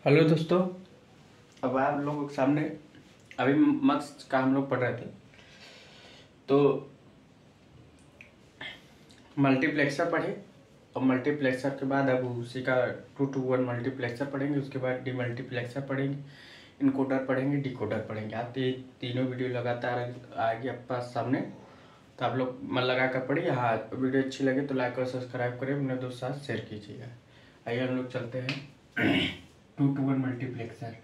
Hello दोस्तों। अब आप लोगों के सामने अभी मार्क्स का हम लोग पढ़ रहे थे, तो मल्टीप्लेक्सर पढ़े और मल्टीप्लेक्सर के बाद अब उसी का 2 to 1 मल्टीप्लेक्सर पढ़ेंगे। उसके बाद डीमल्टीप्लेक्सर पढ़ेंगे, इनकोडर पढ़ेंगे, डिकोडर पढ़ेंगे। आप तीनों वीडियो लगातार आएगी आपके पास सामने, तो आप लोग मन लगा कर पढ़िए। हाँ, वीडियो अच्छी लगे तो लाइक और सब्सक्राइब करें, अपने दोस्त साथ शेयर कीजिएगा। आइए हम लोग चलते हैं 2 to 1 मल्टीप्लेक्सर।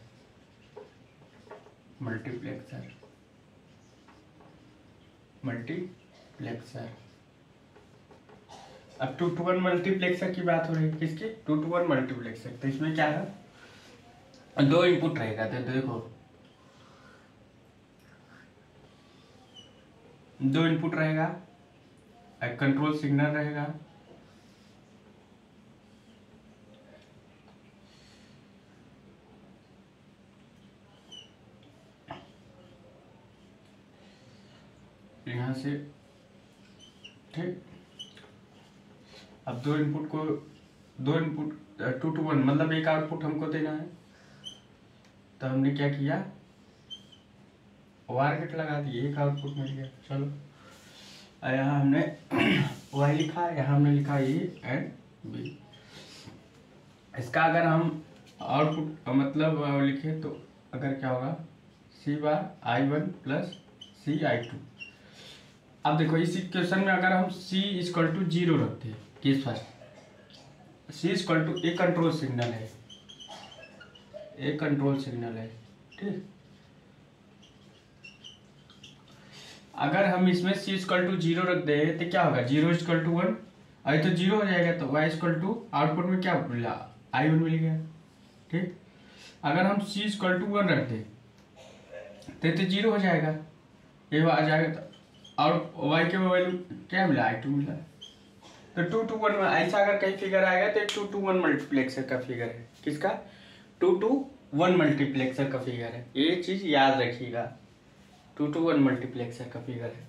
अब 2 to 1 मल्टीप्लेक्सर की बात हो रही है। किसकी? 2 to 1 मल्टीप्लेक्सर। तो इसमें क्या है, दो इनपुट रहेगा। तो देखो, दो इनपुट रहेगा, एक कंट्रोल सिग्नल रहेगा, यहां से, ठीक। अब दो इनपुट 2 to 1 मतलब एक आउटपुट हमको देना है। तो हमने क्या किया, वार गेट लगा दिए, एक आउटपुट मिल गया। चलो, यहाँ हमने वाई लिखा, यहाँ हमने लिखा ए एंड बी। इसका अगर हम आउटपुट मतलब लिखे तो अगर क्या होगा, C/I1 प्लस C/I2। अब देखो, इस इक्वेशन में अगर हम C=0 रखते हैं, केस फर्स्ट, C= एक कंट्रोल सिग्नल है, ठीक। अगर हम इसमें C=0 रख दे तो क्या होगा, 0=1। अरे तो 0 हो जाएगा, तो Y= आउटपुट में क्या मिला, I1 मिल गया, ठीक। अगर हम C=1 रख दे तो 0 हो जाएगा, ये आ जाएगा। तो और Y के वैल्यू क्या मिला, I2 मिला। तो 2 to 1 में ऐसा अगर कहीं फिगर आएगा तो 2 to 1 मल्टीप्लेक्सर का फिगर है। किसका? 2 to 1 मल्टीप्लेक्सर का फिगर है। ये चीज याद रखिएगा, 2 to 1 मल्टीप्लेक्सर का फिगर है।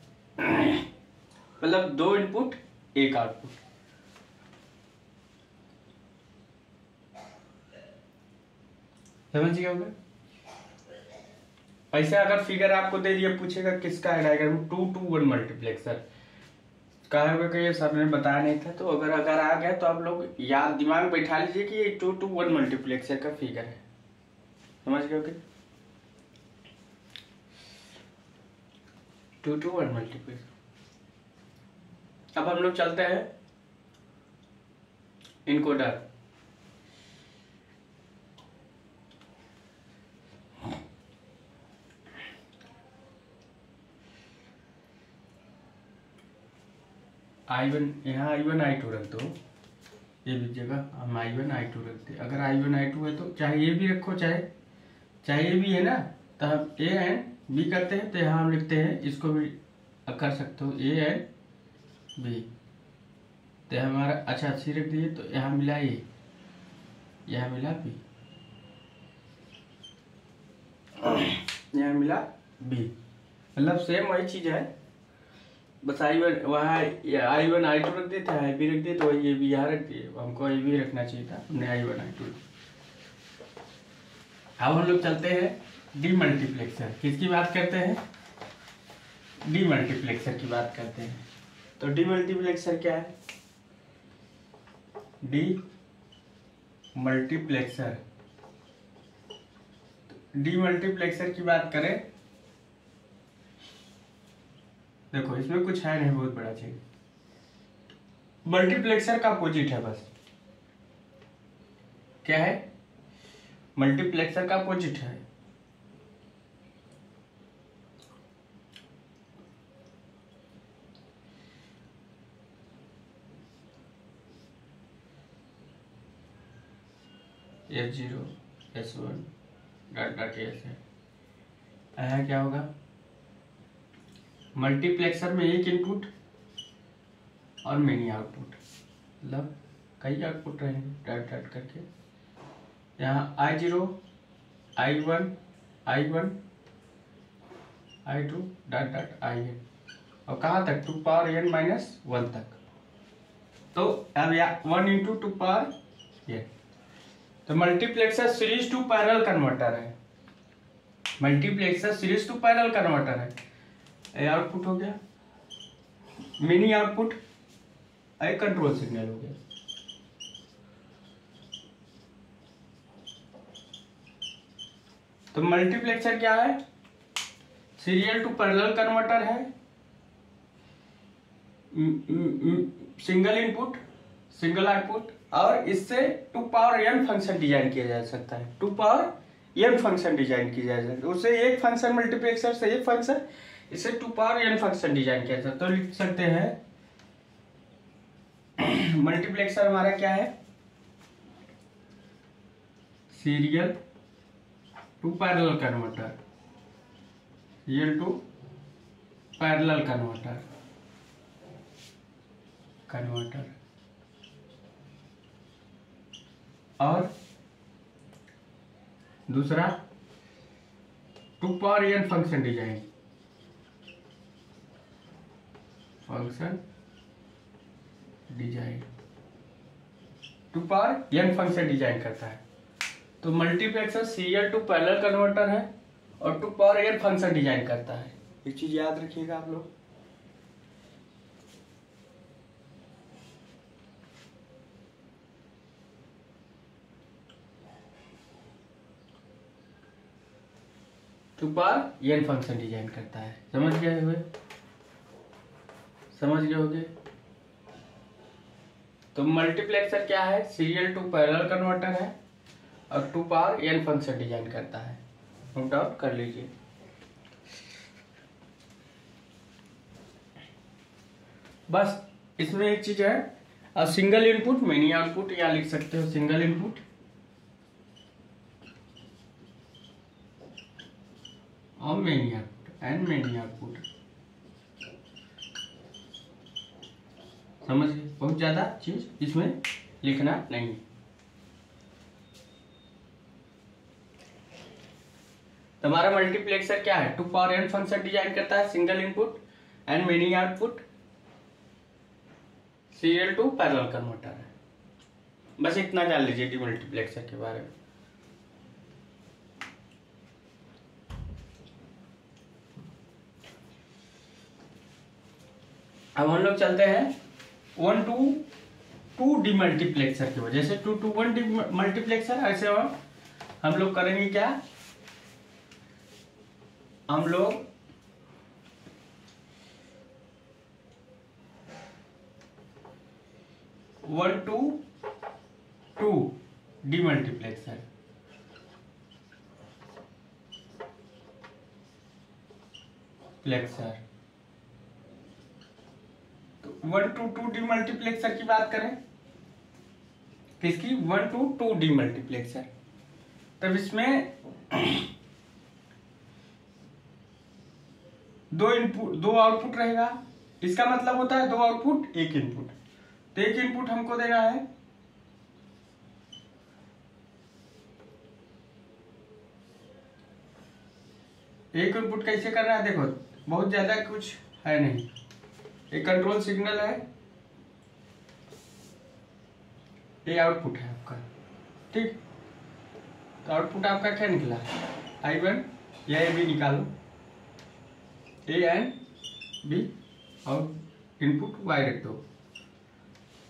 मतलब दो इनपुट एक आउटपुट। समझ गए होंगे। ऐसे अगर फिगर आपको दे दिया, पूछेगा किसका है डायग्राम, 2 to 1 मल्टीप्लेक्सर कहा होगा कि ये सर ने बताया नहीं था। तो अगर आ गया तो आप लोग याद दिमाग में बैठा लीजिए कि ये 2 to 1 मल्टीप्लेक्सर का फिगर है। समझ गए होंगे। 2 to 1 मल्टीप्लेक्सर। अब हम लोग चलते हैं इनकोडर। I1 यहाँ I1 I2 रख दो, ये भी जगह हम I1 I2 रखते। अगर I1 I2 है तो चाहे ये भी रखो, चाहे ये भी है ना, तो हम A एंड B करते हैं। तो यहाँ हम लिखते हैं, इसको भी कर सकते हो, A एंड B। तो हमारा अच्छा C रख दिए, तो यहाँ मिला A, यहाँ मिला B, यहाँ मिला B। मतलब सेम वही चीज है, बस I1 वहाँ I1 I2 रख दिए थे, I B रख दिए, तो वही ये भी यहाँ रख दिए। हमको ये भी रखना चाहिए था, हमने I1 I2। अब हम लोग चलते हैं डीमल्टीप्लेक्सर। किसकी बात करते हैं? डीमल्टीप्लेक्सर की बात करते हैं। तो डीमल्टीप्लेक्सर क्या है? डीमल्टीप्लेक्सर की बात करें, देखो इसमें कुछ है नहीं बहुत बड़ा चीज। मल्टीप्लेक्सर का अपोजिट है बस। क्या है? मल्टीप्लेक्सर का अपोजिट है। S0 S1 डॉट S है। क्या होगा, मल्टीप्लेक्सर में एक इनपुट और मेनी आउटपुट, मतलब कई आउटपुट रहेंगे डॉट डॉट करके। यहाँ I0 I1 I1 I2 dot dot IN, और कहाँ तक, 2n-1 तक। तो अब 1 × 2n। तो multiplexer series to parallel converter है, multiplexer series to parallel converter है। ए आउटपुट हो गया, mini output, A control signal हो गया। तो मल्टीप्लेक्सर क्या है? सीरियल टू पैरेलल कन्वर्टर है, सिंगल इनपुट सिंगल आउटपुट, और इससे 2 पावर n फंक्शन डिजाइन किया जा सकता है, 2 पावर n फंक्शन डिजाइन किया जा सकता है। उससे एक फंक्शन मल्टीप्लेक्सर से एक फंक्शन, इससे 2 पावर n फंक्शन डिजाइन किया जा सकता है। तो लिख सकते हैं मल्टीप्लेक्सर हमारा क्या है? Serial to parallel converter, serial to parallel converter और दूसरा 2 power n function design, 2 power n function design करता है। तो multiplexer serial to parallel converter है और 2 पावर n फंक्शन डिजाइन करता है। ये चीज याद रखिएगा आप लोग। Two power n function design करता है। समझ गए हुए? समझ गए होगे? तो मल्टीप्लेक्सर क्या है? सीरियल टू पैरेलल कन्वर्टर है और 2 पावर n फंक्शन डिजाइन करता है। नोट डाउन कर लीजिए। बस इसमें एक चीज है, और सिंगल इनपुट मिनी आउटपुट, या लिख सकते हो सिंगल इनपुट और mini output and mini output. समझ गए? बहुत ज्यादा चीज इसमें लिखना नहीं। तुम्हारा मल्टीप्लेक्सर क्या है? 2 पावर n फंक्शन डिजाइन करता है, single input and mini output, serial to parallel converter है। बस इतना जान लीजिए डीमल्टीप्लेक्सर के बारे में। अब हम लोग चलते हैं 1 to 2 डीमल्टीप्लेक्सर की वजह से 2 to 1 डीमल्टीप्लेक्सर। ऐसे हम लोग करेंगे क्या? हम लोग 1 to 2 डीमल्टीप्लेक्सर, तो 1 to 2 डीमल्टीप्लेक्सर की बात करें, किसकी? 1 to 2 डीमल्टीप्लेक्सर। तब इसमें दो आउटपुट रहेगा। इसका मतलब होता है 2 आउटपुट 1 इनपुट। तो 1 इनपुट हमको देना है, एक इनपुट कैसे करना है? देखो बहुत ज्यादा कुछ है नहीं, एक कंट्रोल सिग्नल है, ये आउटपुट है आपका, ठीक। तो आउटपुट आपका क्या निकला? I1 या A/B निकालो, A एंड B, और इनपुट Y रख दो,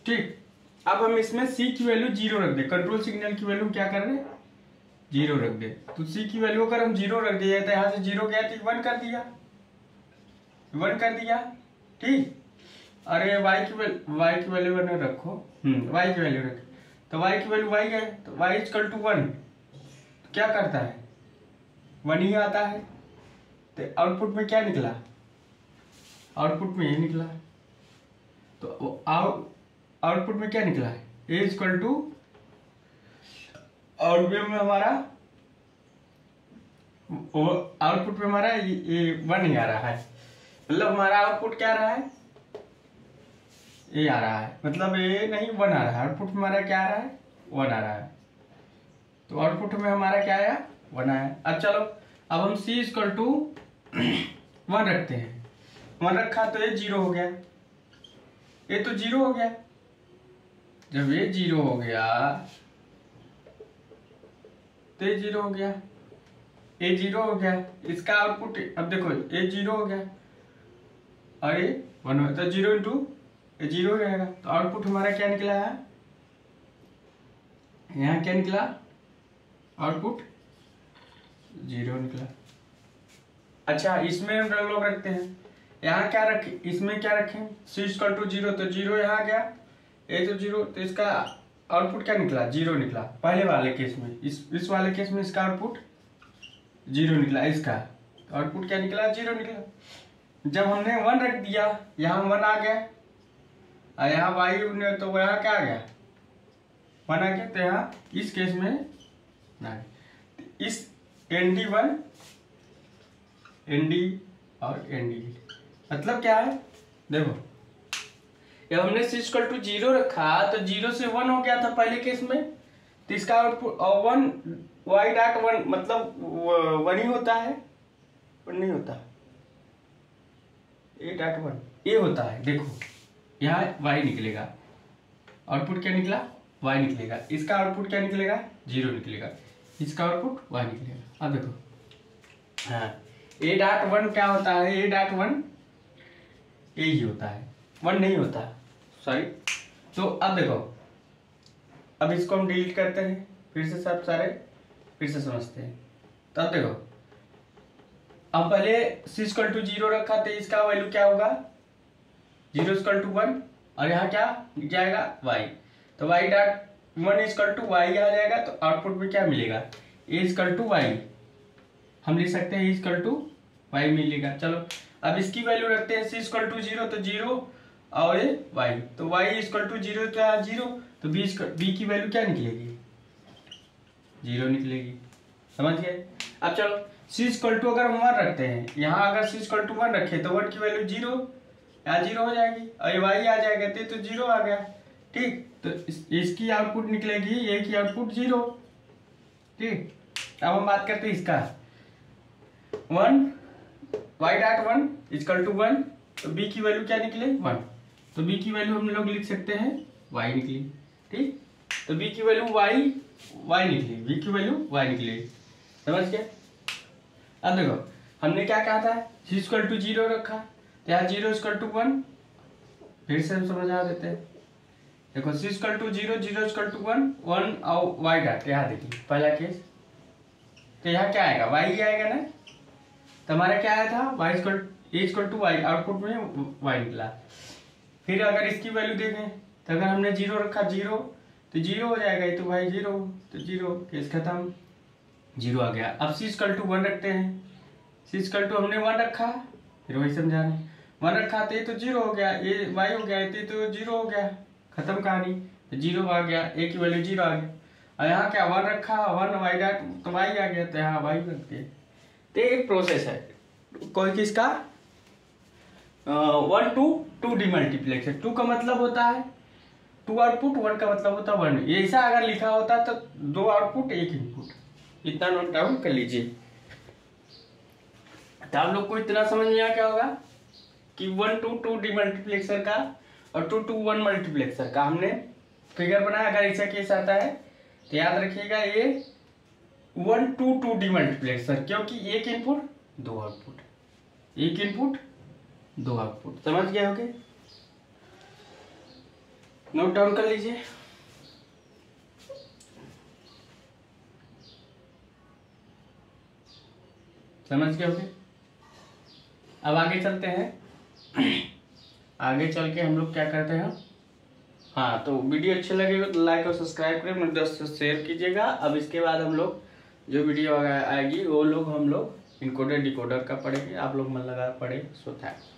ठीक। अब हम इसमें C की वैल्यू 0 रख दे। कंट्रोल सिग्नल की वैल्यू क्या कर रहे हैं? 0 रख दे। तो C की वैल्यू अगर हम 0 रख दिया तो यहाँ से 0 गया तो 1 कर दिया, 1 कर दिया, ठीक। अरे Y की वैल्यू न रखो, Y की वैल्यू रख, तो Y की वैल्यू Y है, तो Y इक्वल टू 1 क्या करता है? 1 ही आता है। तो आउटपुट में क्या निकला? आउटपुट में ये निकला। तो आउटपुट में क्या निकला है? A इक्वल टू, आउटपुट में हमारा ये 1 ही आ रहा है। मतलब हमारा आउटपुट क्या आ रहा है? A आ रहा है, मतलब A नहीं 1 आ रहा है। आउटपुट में हमारा क्या आ रहा है? 1 आ रहा है। तो आउटपुट में हमारा क्या आया? 1 आया। अब चलो, अब हम C इक्वल टू 1 रखते हैं। 1 रखा तो ये 0 हो गया, ये तो 0 हो गया। जब ये 0 हो गया तो ये 0 हो गया, ये 0 हो गया, इसका आउटपुट अब देखो ये 0 हो गया और ये 1 हो गया, तो 0 इंटू ये 0 हो जाएगा। तो आउटपुट हमारा क्या निकला है, यहाँ क्या निकला, आउटपुट 0 निकला। अच्छा इसमें हम लोग रखते हैं, यहाँ क्या रखें, इसमें क्या रखें, c इक्वल टू 0, तो 0 यहाँ गया, ये तो 0, तो इसका आउटपुट क्या निकला, 0 निकला। पहले वाले केस में, इस वाले केस में इसका आउटपुट 0 निकला, इसका आउटपुट क्या निकला, 0 निकला। जब हमने 1 रख दिया, यहाँ 1 आ गया और यहाँ y ने तो यहाँ क्या आ गया, 1 आ गया, तो यहाँ इस केस में ना, इस ND1 ND और ND मतलब क्या है, देखो जब हमने c इक्वल टू 0 रखा तो 0 से 1 हो गया था पहले केस में, तो इसका आउटपुट 1 y डॉट 1 मतलब 1 ही होता है, 1 नहीं होता, a डॉट 1 ये होता है। देखो यहाँ y निकलेगा, आउटपुट क्या निकला, y निकलेगा, इसका आउटपुट क्या निकलेगा, 0 निकलेगा, इसका आउटपुट y निकलेगा। अब देखो हाँ a डॉट 1 क्या होता है, a डॉट 1 यही होता है, 1 नहीं होता, सॉरी। तो अब देखो, अब इसको हम डिलीट करते हैं, फिर से सब सारे फिर से समझते हैं। तो अब देखो, अब पहले c इक्वल टू 0 रखा तो इसका वैल्यू क्या होगा, 0 इक्वल टू 1 और यहाँ क्या जाएगा y, तो y dot 1 equal to y आ जाएगा, तो आउटपुट में क्या मिलेगा, a इक्वल टू y, हम लिख सकते हैं इक्वल टू y मिलेगा। चलो अब इसकी वैल्यू रखते हैं, c इक्वल टू 0, तो 0 और ये y, तो y इक्वल टू 0 तो 0, तो b की वैल्यू क्या निकलेगी, 0 निकलेगी, समझ गए। अब चलो c इक्वल टू अगर हम 1 रखते हैं, यहाँ अगर c इक्वल टू 1 रखे तो 1 की वैल्यू 0, यहाँ 0 हो जाएगी और ये y आ जाएगा, तो 0 आ गया, ठीक। तो इसकी आउटपुट निकलेगी, ये की आउटपुट 0, ठीक। अब हम बात करते हैं इसका 1 y डॉट 1 इक्वल टू 1, तो b की वैल्यू क्या निकले 1, तो b की वैल्यू हम लोग लिख सकते हैं y निकली, ठीक। तो b की वैल्यू y निकली, b की वैल्यू y निकली, समझ गए। अब देखो हमने क्या कहा था, c इक्वल टू 0 रखा, तो यहाँ 0 इक्वल टू 1, फिर से हम समझा देते हैं। देखो c equal to 0, 0 equal to 1 और y डॉट, यहाँ देखिए पहला केस, तो यहाँ क्या आएगा, y ही आएगा ना, तो हमारा क्या आया था, y equal to y, output में y निकला। फिर अगर इसकी वैल्यू देखें, तो अगर हमने 0 रखा 0, तो 0 हो जाएगा, ये तो भाई 0, तो 0 केस खत्म, 0 आ गया। अब c इक्वल टू 1 रखते हैं, c इक्वल टू हमने 1 रखा, फिर वही समझा रहे, 1 रखा तो ये तो 0 हो गया, ये y हो गया, ये तो 0 हो गया, खत्म कहानी, तो 0 आ गया, a की वैल्यू 0 आ गया। और यहाँ क्या 1 रखा, 1 y डॉट, तो y आ गया, तो यहाँ y रख दिए। तो एक प्रोसेस है कोई किसका 1 to 2 डीमल्टीप्लेक्सर, 2 का मतलब होता है 2 आउटपुट, 1 का मतलब होता है 1। ऐसा अगर लिखा होता तो 2 आउटपुट 1 इनपुट, इतना नोट डाउन कर लीजिए। तो आप लोग को इतना समझ में आ क्या होगा कि 1 to 2 डीमल्टीप्लेक्सर का और 2 to 1 मल्टीप्लेक्सर का हमने फिगर बनाया। अगर ऐसा केस आता है तो याद रखिएगा ये 1 to 2 डीमल्टीप्लेक्सर, क्योंकि 1 इनपुट 2 आउटपुट, 1 इनपुट 2 आउटपुट, समझ गए होगे, नोट डाउन कर लीजिए। समझ गए होगे। अब आगे चलते हैं, आगे चल के हम लोग क्या करते हैं, हाँ तो वीडियो अच्छे लगेगा तो लाइक और सब्सक्राइब करें, मेरे दोस्तों से शेयर कीजिएगा। अब इसके बाद हम लोग जो वीडियो आएगी वो लोग हम लोग इनकोडर डिकोडर का पढ़ेंगे, आप लोग मन लगा पढ़े, सो थैंक्स।